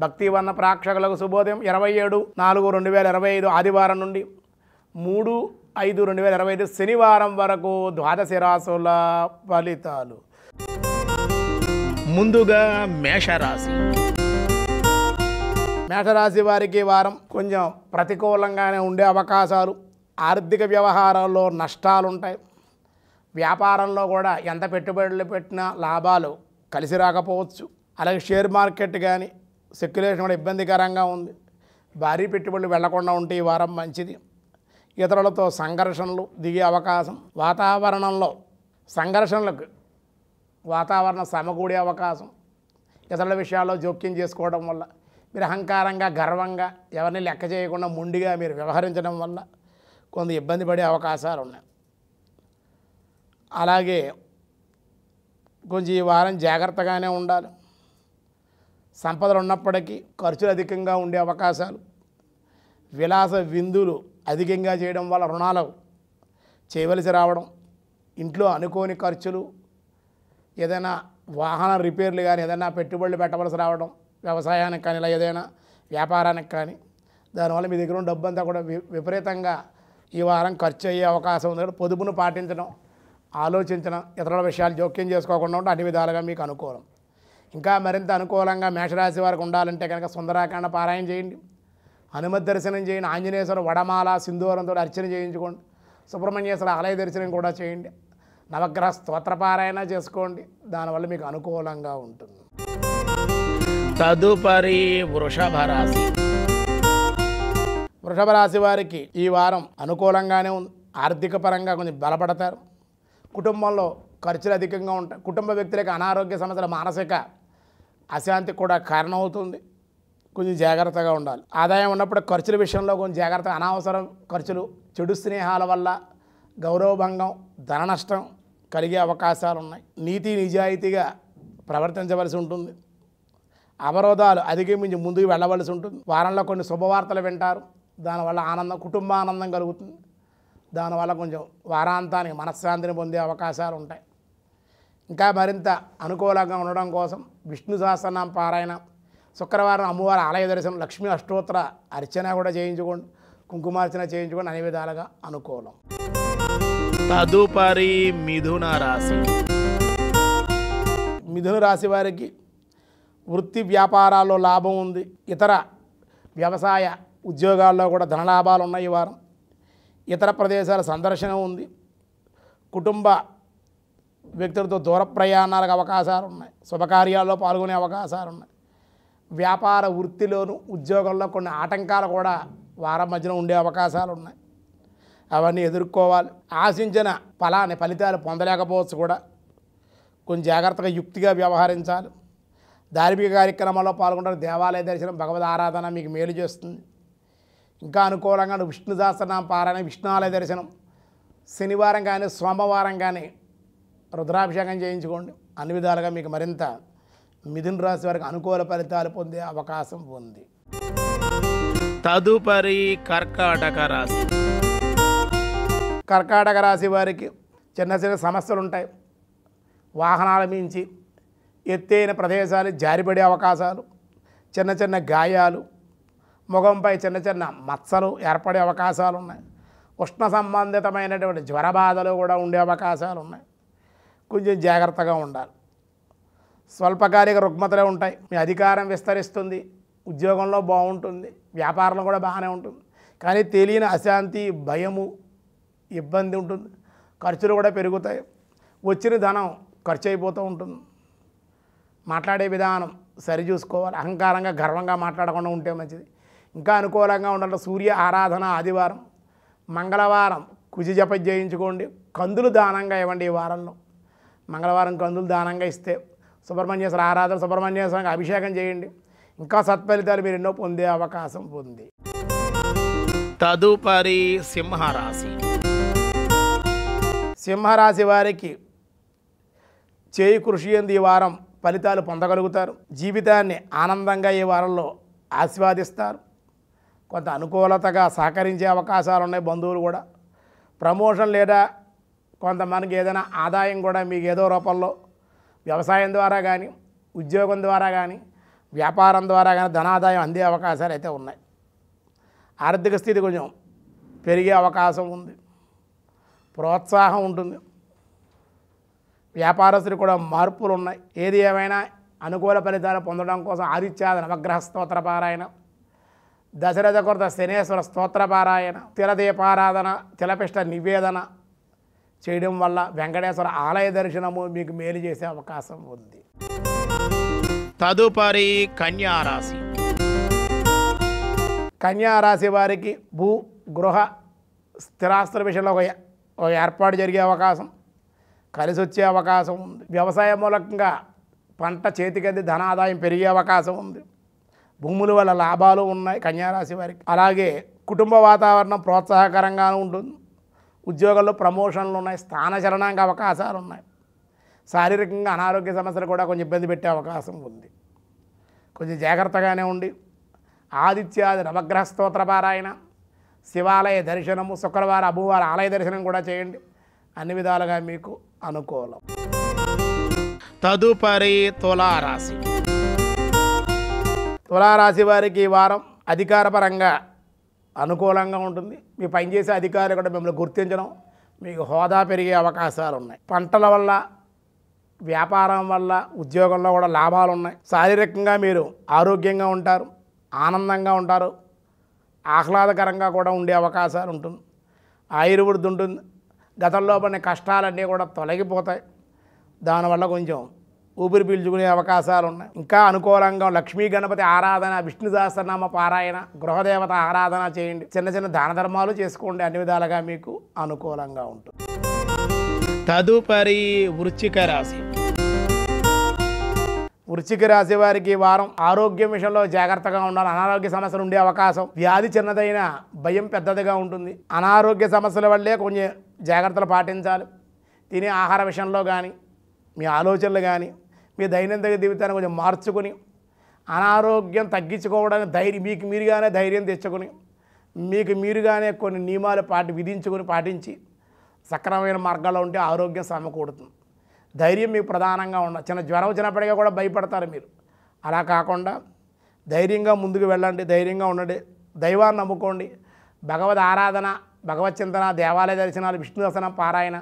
భక్తివర్ణ ప్రేక్షకులకు శుభోదయం 27/4/2025 ఆదివారం నుండి 3/5/2025 శనివారం వరకు ద్వాదశ రాశుల ఫలితాలు. ముందుగా మేషరాశి. మేషరాశి వారికి వారం కొంచెం ప్రతికూలంగానే ఉండే అవకాశాలు. ఆర్థిక వ్యవహారాల్లో నష్టాలు ఉంటాయి. వ్యాపారంలో కూడా ఎంత పెట్టుబడులు పెట్టినా లాభాలు కలిసి రాకపోవచ్చు. అలాగే షేర్ మార్కెట్ కానీ సెక్యులేషన్ కూడా ఇబ్బందికరంగా ఉంది. భారీ పెట్టుబడులు వెళ్లకుండా ఉంటే ఈ వారం మంచిది. ఇతరులతో సంఘర్షణలు దిగే అవకాశం. వాతావరణంలో సంఘర్షణలకు వాతావరణం సమకూడే అవకాశం. ఇతరుల విషయాల్లో జోక్యం చేసుకోవడం వల్ల మీరు అహంకారంగా గర్వంగా ఎవరిని లెక్క చేయకుండా మొండిగా మీరు వ్యవహరించడం వల్ల కొంత ఇబ్బంది పడే అవకాశాలు ఉన్నాయి. అలాగే కొంచెం ఈ వారం జాగ్రత్తగానే ఉండాలి. సంపదలు ఉన్నప్పటికీ ఖర్చులు అధికంగా ఉండే అవకాశాలు. విలాస విందులు అధికంగా చేయడం వల్ల రుణాలు చేయవలసి రావడం. ఇంట్లో అనుకోని ఖర్చులు, ఏదైనా వాహన రిపేర్లు కానీ ఏదైనా పెట్టుబడులు పెట్టవలసి రావడం, వ్యవసాయానికి కానీ ఇలా ఏదైనా వ్యాపారానికి కానీ, దానివల్ల మీ దగ్గర ఉన్న డబ్బు అంతా కూడా విపరీతంగా ఈ వారం ఖర్చు అయ్యే అవకాశం ఉంది. పొదుపును పాటించడం, ఆలోచించడం, ఇతరుల విషయాలు జోక్యం చేసుకోకుండా ఉంటే అన్ని విధాలుగా మీకు అనుకూలం. ఇంకా మరింత అనుకూలంగా మేషరాశి వారికి ఉండాలంటే కనుక సుందరాకాండ పారాయణ చేయండి, హనుమత్ దర్శనం చేయండి, ఆంజనేశ్వర వడమాల సింధూరంతో అర్చన చేయించుకోండి, సుబ్రహ్మణ్యేశ్వర ఆలయ దర్శనం కూడా చేయండి, నవగ్రహ స్తోత్రపారాయణ చేసుకోండి. దానివల్ల మీకు అనుకూలంగా ఉంటుంది. తదుపరి వృషభ రాశి. వృషభ రాశి వారికి ఈ వారం అనుకూలంగానే ఉంది. ఆర్థిక పరంగా కొంచెం బలపడతారు. కుటుంబంలో ఖర్చులు అధికంగా ఉంటాయి. కుటుంబ వ్యక్తులకు అనారోగ్య సమస్యల మానసిక అశాంతికి కూడా కారణమవుతుంది. కొంచెం జాగ్రత్తగా ఉండాలి. ఆదాయం ఉన్నప్పుడు ఖర్చుల విషయంలో కొంచెం జాగ్రత్త. అనవసరం ఖర్చులు, చెడు స్నేహాల వల్ల గౌరవభంగం, ధన నష్టం కలిగే అవకాశాలు ఉన్నాయి. నీతి నిజాయితీగా ప్రవర్తించవలసి ఉంటుంది. అవరోధాలు అధిగమించి ముందుకు వెళ్ళవలసి ఉంటుంది. వారంలో కొన్ని శుభవార్తలు వింటారు. దానివల్ల ఆనందం, కుటుంబానందం కలుగుతుంది. దానివల్ల కొంచెం వారాంతానికి మనశ్శాంతిని పొందే అవకాశాలు ఉంటాయి. ఇంకా మరింత అనుకూలంగా ఉండడం కోసం విష్ణు సహస్రనామ పారాయణ, శుక్రవారం అమ్మవారి ఆలయ దర్శనం, లక్ష్మీ అష్టోత్తర అర్చన కూడా చేయించుకోండి, కుంకుమార్చన చేయించుకోండి. అన్ని విధాలుగా అనుకూలం. తదుపరి మిథున రాశి. మిథున రాశి వారికి వృత్తి వ్యాపారాల్లో లాభం ఉంది. ఇతర వ్యవసాయ ఉద్యోగాల్లో కూడా ధనలాభాలు ఉన్నాయి. ఈ వారం ఇతర ప్రదేశాల సందర్శన ఉంది. కుటుంబ వ్యక్తులతో దూర ప్రయాణాలకు అవకాశాలు ఉన్నాయి. శుభకార్యాల్లో పాల్గొనే అవకాశాలు ఉన్నాయి. వ్యాపార వృత్తిలోను ఉద్యోగంలో కొన్ని ఆటంకాలు కూడా వారం మధ్యన ఉండే అవకాశాలు ఉన్నాయి. అవన్నీ ఎదుర్కోవాలి. ఆశించిన ఫలితాలు పొందలేకపోవచ్చు కూడా. కొంచెం జాగ్రత్తగా యుక్తిగా వ్యవహరించాలి. ధార్మిక కార్యక్రమాల్లో పాల్గొంటారు. దేవాలయ దర్శనం, భగవద్ ఆరాధన మీకు మేలు చేస్తుంది. ఇంకా అనుకూలంగా విష్ణు సహస్రనామ పారాయణ, విష్ణు ఆలయ దర్శనం, శనివారం కానీ సోమవారం కానీ రుద్రాభిషేకం చేయించుకోండి. అన్ని విధాలుగా మీకు మరింత మిథున రాశి వారికి అనుకూల ఫలితాలు పొందే అవకాశం ఉంది. తదుపరి కర్కాటక రాశి. కర్కాటక రాశి వారికి చిన్న చిన్న సమస్యలు ఉంటాయి. వాహనాల మించి ఎత్తైన ప్రదేశాలు జారిపడే అవకాశాలు, చిన్న చిన్న గాయాలు, ముఖంపై చిన్న చిన్న మచ్చలు ఏర్పడే అవకాశాలు ఉన్నాయి. ఉష్ణ సంబంధితమైనటువంటి జ్వర బాధలు కూడా ఉండే అవకాశాలు ఉన్నాయి. కొంచెం జాగ్రత్తగా ఉండాలి. స్వల్పకాలిక రుగ్మతలే ఉంటాయి. మీ అధికారం విస్తరిస్తుంది, ఉద్యోగంలో బాగుంటుంది, వ్యాపారంలో కూడా బాగానే ఉంటుంది. కానీ తెలియని అశాంతి, భయము, ఇబ్బంది ఉంటుంది. ఖర్చులు కూడా పెరుగుతాయి. వచ్చిన ధనం ఖర్చు అయిపోతూ ఉంటుంది. మాట్లాడే విధానం సరిచూసుకోవాలి. అహంకారంగా గర్వంగా మాట్లాడకుండా ఉంటే మంచిది. ఇంకా అనుకూలంగా ఉండాలి. సూర్య ఆరాధన ఆదివారం, మంగళవారం కుజ జపం చేయించుకోండి. కందులు దానంగా ఇవ్వండి. ఈ వారంలో మంగళవారం కందులు దానంగా ఇస్తే సుబ్రహ్మణ్యేశ్వర ఆరాధన, సుబ్రహ్మణ్యేశ్వరంగా అభిషేకం చేయండి. ఇంకా సత్ఫలితాలు మీరు ఎన్నో పొందే అవకాశం ఉంది. తదుపరి సింహరాశి. సింహరాశి వారికి చేయి కృషి ఎందు ఈ వారం ఫలితాలు పొందగలుగుతారు. జీవితాన్ని ఆనందంగా ఈ వారంలో ఆస్వాదిస్తారు. కొంత అనుకూలతగా సహకరించే అవకాశాలు ఉన్నాయి. బంధువులు కూడా ప్రమోషన్ లేదా కొంతమందికి ఏదైనా ఆదాయం కూడా మీకు ఏదో రూపంలో వ్యవసాయం ద్వారా కానీ ఉద్యోగం ద్వారా కానీ వ్యాపారం ద్వారా కానీ ధనాదాయం అందే అవకాశాలు అయితే ఉన్నాయి. ఆర్థిక స్థితి కొంచెం పెరిగే అవకాశం ఉంది, ప్రోత్సాహం ఉంటుంది. వ్యాపారస్తులు కూడా మార్పులు ఉన్నాయి. ఏది ఏమైనా అనుకూల ఫలితాలు పొందడం కోసం ఆదిత్యాది నవగ్రహ స్తోత్ర పారాయణ, దశరథ కొరత శనేశ్వర స్తోత్ర పారాయణ, తిలదీపారాధన, తిలపిష్ట నివేదన చేయడం వల్ల వెంకటేశ్వర ఆలయ దర్శనము మీకు మేలు చేసే అవకాశం ఉంది. తదుపరి కన్యారాశి. కన్యారాశి వారికి భూ గృహ స్థిరాస్తుల విషయంలో ఒక ఏర్పాటు జరిగే అవకాశం, కలిసి వచ్చే అవకాశం ఉంది. వ్యవసాయ మూలకంగా పంట చేతికంది ధనాదాయం పెరిగే అవకాశం ఉంది. భూముల వల్ల లాభాలు ఉన్నాయి కన్యారాశి వారికి. అలాగే కుటుంబ వాతావరణం ప్రోత్సాహకరంగానే ఉంటుంది. ఉద్యోగాల్లో ప్రమోషన్లు ఉన్నాయి, స్థానచలనానికి అవకాశాలు ఉన్నాయి. శారీరకంగా అనారోగ్య సమస్యలు కూడా కొంచెం ఇబ్బంది పెట్టే అవకాశం ఉంది. కొంచెం జాగ్రత్తగానే ఉండి ఆదిత్యాది నవగ్రహ స్తోత్ర పారాయణ, శివాలయ దర్శనము, శుక్రవారం అభువారం ఆలయ దర్శనం కూడా చేయండి. అన్ని విధాలుగా మీకు అనుకూలం. తదుపరి తులారాశి. తులారాశి వారికి ఈ వారం అధికారపరంగా అనుకూలంగా ఉంటుంది. మీ పనిచేసే అధికారులు కూడా మిమ్మల్ని గుర్తించడం, మీకు హోదా పెరిగే అవకాశాలు ఉన్నాయి. పంటల వల్ల, వ్యాపారం వల్ల, ఉద్యోగంలో కూడా లాభాలు ఉన్నాయి. శారీరకంగా మీరు ఆరోగ్యంగా ఉంటారు, ఆనందంగా ఉంటారు, ఆహ్లాదకరంగా కూడా ఉండే అవకాశాలు ఉంటుంది. ఆయుర్వృద్ధి ఉంటుంది. గతంలో పడిన కష్టాలన్నీ కూడా తొలగిపోతాయి. దానివల్ల కొంచెం ఊపిరి పీల్చుకునే అవకాశాలు ఉన్నాయి. ఇంకా అనుకూలంగా లక్ష్మీ గణపతి ఆరాధన, విష్ణు సహస్రనామ పారాయణ, గృహదేవత ఆరాధన చేయండి. చిన్న చిన్న దాన ధర్మాలు చేసుకోండి. అన్ని విధాలుగా మీకు అనుకూలంగా ఉంటుంది. తదుపరి వృశ్చిక రాశి. వృశ్చిక రాశి వారికి ఈ వారం ఆరోగ్యం విషయంలో జాగ్రత్తగా ఉండాలి. అనారోగ్య సమస్యలు ఉండే అవకాశం, వ్యాధి చిన్నదైన భయం పెద్దదిగా ఉంటుంది. అనారోగ్య సమస్యల వల్లే కొంచెం జాగ్రత్తలు పాటించాలి. తినే ఆహార విషయంలో కానీ, మీ ఆలోచనలు కానీ, మీ దైనందిన జీవితాన్ని కొంచెం మార్చుకుని అనారోగ్యం తగ్గించుకోవడానికి మీకు మీరుగానే ధైర్యం తెచ్చుకొని, మీకు మీరుగానే కొన్ని నియమాలు పాటించి సక్రమమైన మార్గాల్లో ఉంటే ఆరోగ్యం సమకూడుతుంది. ధైర్యం మీకు ప్రధానంగా ఉండాలి. చిన్న జ్వరం వచ్చినప్పటికీ కూడా భయపడతారు మీరు. అలా కాకుండా ధైర్యంగా ముందుకు వెళ్ళండి, ధైర్యంగా ఉండండి, దైవాన్ని నమ్ముకోండి. భగవద్ ఆరాధన, భగవత్ చింతన, దేవాలయ దర్శనాలు, విష్ణు దర్శనం పారాయణ,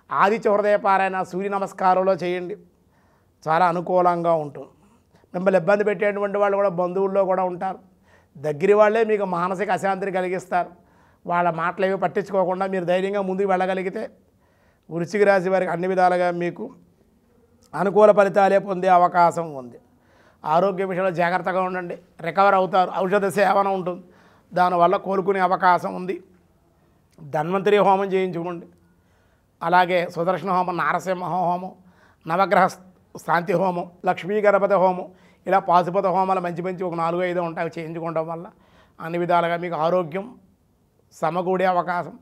ఆదిత్య హృదయ పారాయణ, సూర్య నమస్కారంలో చేయండి. చాలా అనుకూలంగా ఉంటుంది. మిమ్మల్ని ఇబ్బంది పెట్టేటువంటి వాళ్ళు కూడా బంధువుల్లో కూడా ఉంటారు. దగ్గర వాళ్ళే మీకు మానసిక అశాంతిని కలిగిస్తారు. వాళ్ళ మాటలు ఏవి పట్టించుకోకుండా మీరు ధైర్యంగా ముందుకు వెళ్ళగలిగితే వృశ్చిక రాశి వారికి అన్ని విధాలుగా మీకు అనుకూల ఫలితాలే పొందే అవకాశం ఉంది. ఆరోగ్య విషయంలో జాగ్రత్తగా ఉండండి, రికవర్ అవుతారు. ఔషధ సేవన ఉంటుంది, దానివల్ల కోలుకునే అవకాశం ఉంది. ధన్వంతరి హోమం చేయించుకోండి. అలాగే సుదర్శన హోమం, నారసింహ హోమం, నవగ్రహ శాంతి హోమం, లక్ష్మీ గణపతి హోమం, ఇలా పాశుపత హోమాలు మంచి ఒక 4-5 ఉంటాయి. చేయించుకోవడం వల్ల అన్ని విధాలుగా మీకు ఆరోగ్యం సమకూడే అవకాశం,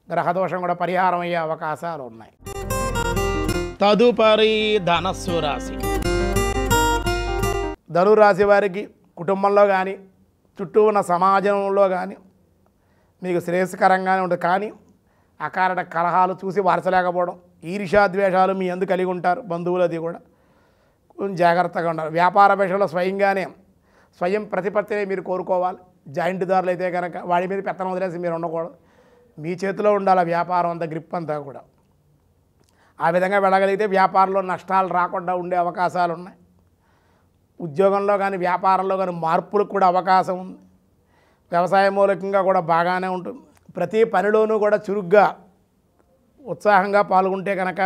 గ్రహదోషం కూడా పరిహారం అయ్యే అవకాశాలు ఉన్నాయి. తదుపరి ధనస్సు రాశి. ధనురాశి వారికి కుటుంబంలో కానీ, చుట్టూ ఉన్న సమాజంలో కానీ మీకు శ్రేయస్కరంగానే ఉంటుంది. కానీ అకారణ కలహాలు చూసి వరచలేకపోవడం, ఈర్ష్యాద్వేషాలు మీ ఎందుకు కలిగి ఉంటారు. బంధువులది కూడా కొంచెం జాగ్రత్తగా ఉండాలి. వ్యాపార విషయంలో స్వయం ప్రతిపత్తిని మీరు కోరుకోవాలి. జాయింట్దారులు అయితే కనుక వాడి మీద పెత్తనం వదిలేసి మీరు ఉండకూడదు. మీ చేతిలో ఉండాలి వ్యాపారం అంతా, గ్రిప్ అంతా కూడా. ఆ విధంగా వెళ్ళగలిగితే వ్యాపారంలో నష్టాలు రాకుండా ఉండే అవకాశాలు ఉన్నాయి. ఉద్యోగంలో కానీ, వ్యాపారంలో కానీ మార్పులకు కూడా అవకాశం ఉంది. వ్యవసాయ మూలకంగా కూడా బాగానే ఉంటుంది. ప్రతి పనిలోనూ కూడా చురుగ్గా, ఉత్సాహంగా పాల్గొంటే కనుక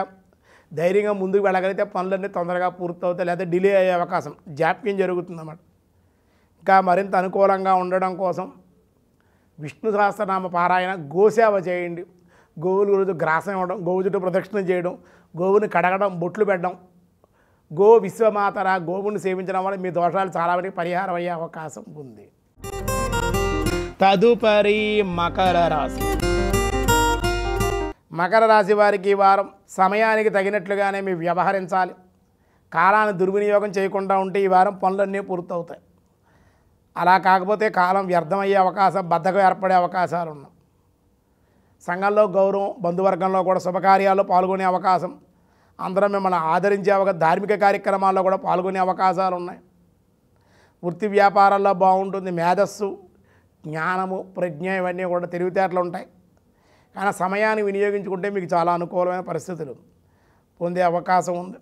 ధైర్యంగా ముందుకు వెళ్ళగలిగితే పనులన్నీ తొందరగా పూర్తవుతాయి. లేదా డిలే అయ్యే అవకాశం, జాప్యం జరుగుతుందన్నమాట. ఇంకా మరింత అనుకూలంగా ఉండడం కోసం విష్ణు సహస్రనామ పారాయణ, గోసేవ చేయండి. గోవుల గురించి గ్రాసం ఇవ్వడం, గోవు చుట్టూ ప్రదక్షిణ చేయడం, గోవుని కడగడం, బొట్లు పెట్టడం, గో విశ్వమాతర, గోవుని సేవించడం వల్ల మీ దోషాలు చాలా వరకు పరిహారం అయ్యే అవకాశం ఉంది. తదుపరి మకర రాశి. మకర రాశి వారికి ఈ వారం సమయానికి తగినట్లుగానే మీరు వ్యవహరించాలి. కాలాన్ని దుర్వినియోగం చేయకుండా ఉంటే ఈ వారం పనులన్నీ పూర్తవుతాయి. అలా కాకపోతే కాలం వ్యర్థమయ్యే అవకాశం, బద్ధకం ఏర్పడే అవకాశాలు ఉన్నాయి. సంఘంలో గౌరవం, బంధువర్గంలో కూడా శుభకార్యాల్లో పాల్గొనే అవకాశం, అందరం మిమ్మల్ని ఆదరించే ధార్మిక కార్యక్రమాల్లో కూడా పాల్గొనే అవకాశాలు ఉన్నాయి. వృత్తి వ్యాపారాల్లో బాగుంటుంది. మేధస్సు, జ్ఞానము, ప్రజ్ఞ ఇవన్నీ కూడా తెలివితేటలు ఉంటాయి. కానీ సమయాన్ని వినియోగించుకుంటే మీకు చాలా అనుకూలమైన పరిస్థితులు పొందే అవకాశం ఉంది.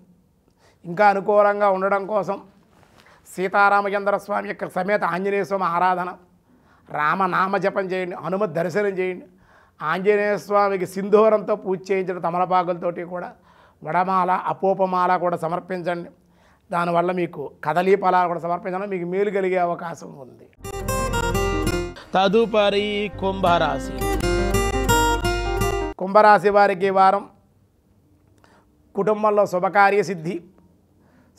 ఇంకా అనుకూలంగా ఉండడం కోసం సీతారామచంద్ర స్వామి యొక్క సమేత ఆంజనేయ స్వామి ఆరాధన, రామనామ జపం చేయండి, హనుమత్ దర్శనం చేయండి. ఆంజనేయ స్వామికి సింధూరంతో పూజ చేయించడం, తమలపాకులతోటి కూడా వడమాల, అపోపమాల కూడా సమర్పించండి. దానివల్ల మీకు కదలీ ఫలాలు కూడా సమర్పించడం మీకు మేలు కలిగే అవకాశం ఉంది. తదుపరి కుంభరాశి. కుంభరాశి వారికి ఈ వారం కుటుంబంలో శుభకార్య సిద్ధి,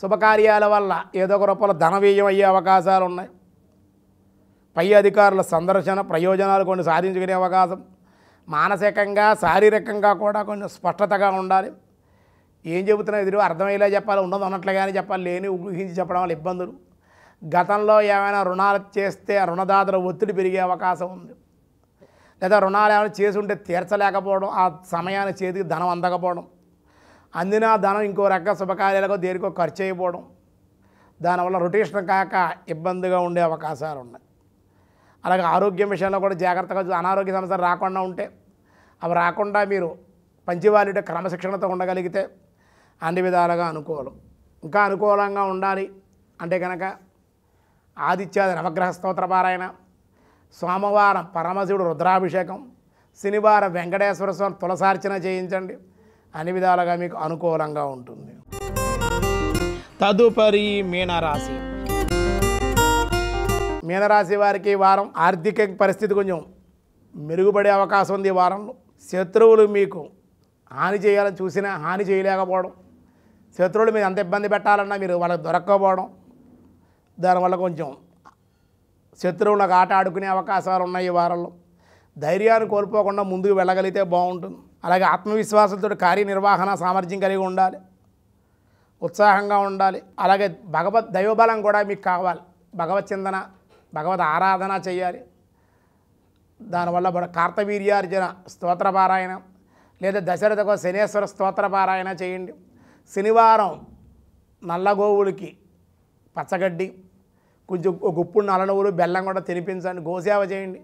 శుభకార్యాల వల్ల ఏదో ఒక రూపంలో ధన వ్యయం అయ్యే అవకాశాలు ఉన్నాయి. పై అధికారుల సందర్శన, ప్రయోజనాలు కొన్ని సాధించుకునే అవకాశం. మానసికంగా, శారీరకంగా కూడా కొంచెం స్పష్టతగా ఉండాలి. ఏం చెబుతున్నా ఎదురు అర్థమయ్యేలా చెప్పాలి, ఉన్నది ఉన్నట్లుగానే చెప్పాలి. లేని ఊహించి చెప్పడం వల్ల ఇబ్బందులు. గతంలో ఏమైనా రుణాలు చేస్తే ఆ రుణదాతల ఒత్తిడి పెరిగే అవకాశం ఉంది. లేదా రుణాలు ఏమైనా చేసి ఉంటే తీర్చలేకపోవడం, ఆ సమయాన్ని చేతికి ధనం అందకపోవడం, అందిన ధనం ఇంకో రకంగా శుభకార్యాలకు దేనికో ఖర్చు అయిపోవడం, దానివల్ల రొటేషన్ కాక ఇబ్బందిగా ఉండే అవకాశాలు ఉన్నాయి. అలాగే ఆరోగ్యం విషయంలో కూడా జాగ్రత్తగా అనారోగ్య సమస్యలు రాకుండా ఉంటే, అవి రాకుండా మీరు పంచివాలిట క్రమశిక్షణతో ఉండగలిగితే అన్ని విధాలుగా అనుకూలం. ఇంకా అనుకూలంగా ఉండాలి అంటే కనుక ఆదిత్యాది నవగ్రహ స్తోత్ర పారాయణ, సోమవారం పరమశివుడు రుద్రాభిషేకం, శనివారం వెంకటేశ్వర స్వామి తులసార్చన చేయించండి. అన్ని విధాలుగా మీకు అనుకూలంగా ఉంటుంది. తదుపరి మీనరాశి. మీనరాశి వారికి ఈ వారం ఆర్థిక పరిస్థితి కొంచెం మెరుగుపడే అవకాశం ఉంది. ఈ వారంలో శత్రువులు మీకు హాని చేయాలని చూసినా హాని చేయలేకపోవడం, శత్రువులు మీరు ఎంత ఇబ్బంది పెట్టాలన్నా మీరు వాళ్ళకి దొరక్కపోవడం, దానివల్ల కొంచెం శత్రువులకు ఆట ఆడుకునే అవకాశాలు ఉన్నాయి. ఈ వారంలో ధైర్యాన్ని కోల్పోకుండా ముందుకు వెళ్ళగలిగితే బాగుంటుంది. అలాగే ఆత్మవిశ్వాసంతో కార్యనిర్వహణ సామర్థ్యం కలిగి ఉండాలి, ఉత్సాహంగా ఉండాలి. అలాగే భగవద్ దైవబలం కూడా మీకు కావాలి. భగవత్ చింతన, భగవద్ ఆరాధన చేయాలి. దానివల్ల కార్తవీర్యార్జున స్తోత్రపారాయణ లేదా దశరథకు శనేశ్వర స్తోత్రపారాయణ చేయండి. శనివారం నల్లగోవులకి పచ్చగడ్డి, కొంచెం గుప్పుడు నల్లనువులు, బెల్లం కూడా తినిపించండి. గోసేవ చేయండి.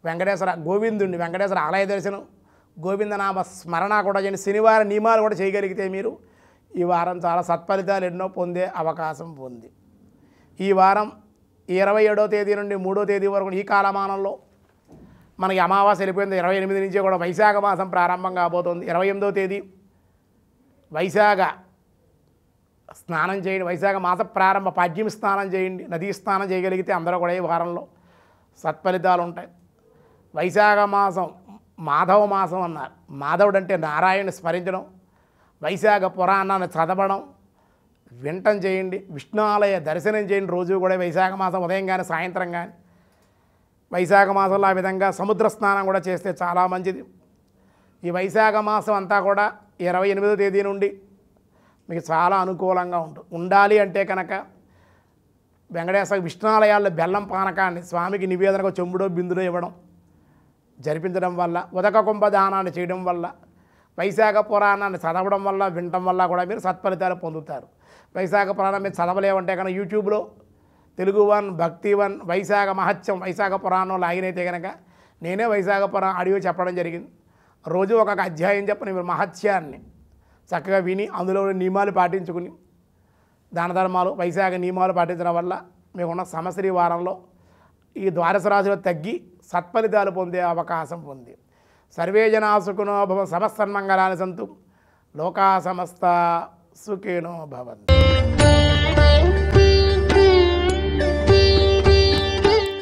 వెంకటేశ్వర ఆలయ దర్శనం, గోవిందనామ స్మరణ కూడా చేయండి. శనివారం నియమాలు కూడా చేయగలిగితే మీరు ఈ వారం చాలా సత్ఫలితాలు ఎన్నో పొందే అవకాశం ఉంది. ఈ వారం 27వ తేదీ నుండి 3వ తేదీ వరకు ఈ కాలమానంలో మనకి అమావాస్య వెళ్ళిపోయింది. 28 నుంచి కూడా వైశాఖ మాసం ప్రారంభం కాబోతోంది. 28వ తేదీ వైశాఖ స్నానం చేయండి. వైశాఖ మాస ప్రారంభ పాడ్యం స్నానం చేయండి. నదీ స్నానం చేయగలిగితే అందరూ కూడా ఈ వారంలో సత్ఫలితాలు ఉంటాయి. వైశాఖ మాసం మాధవ మాసం అన్నారు. మాధవుడు అంటే నారాయణుని స్మరించడం, వైశాఖ పురాణాన్ని చదవడం, వింటం చేయండి. విష్ణు ఆలయ దర్శనం చేయండి. రోజు కూడా వైశాఖ మాసం ఉదయం కానీ సాయంత్రం కానీ వైశాఖ మాసంలో ఆ విధంగా సముద్ర స్నానం కూడా చేస్తే చాలా మంచిది. ఈ వైశాఖ మాసం అంతా కూడా 28వ తేదీ నుండి మీకు చాలా అనుకూలంగా ఉండాలి అంటే కనుక వెంకటేశ్వర విష్ణాలయాల్లో బెల్లం పానకాన్ని స్వామికి నివేదనకు చెంబుడో బిందులో ఇవ్వడం జరిపించడం వల్ల, ఉదక కుంభదానాన్ని చేయడం వల్ల, వైశాఖ పురాణాన్ని చదవడం వల్ల, వినటం వల్ల కూడా మీరు సత్ఫలితాలు పొందుతారు. వైశాఖ పురాణం మీరు చదవలేమంటే కనుక యూట్యూబ్లో తెలుగు వన్, భక్తి వన్, వైశాఖ మహత్యం, వైశాఖ పురాణం లాగినైతే కనుక నేనే వైశాఖ పురాణం ఆడియో చెప్పడం జరిగింది. రోజు ఒక్కొక్క అధ్యాయం చెప్పని మీరు మహత్యాన్ని చక్కగా విని అందులో నియమాలు పాటించుకుని దాన ధర్మాలు, వైశాఖ నియమాలు పాటించడం వల్ల మీకున్న సమస్య ఈ వారంలో ఈ ద్వాదశ రాశిలో తగ్గి సత్ఫలితాలు పొందే అవకాశం ఉంది. సర్వే జనా సుఖినో భవ, సమస్తన్మంగళాని సంతు, లోకా సమస్త సుఖినో భవంతు.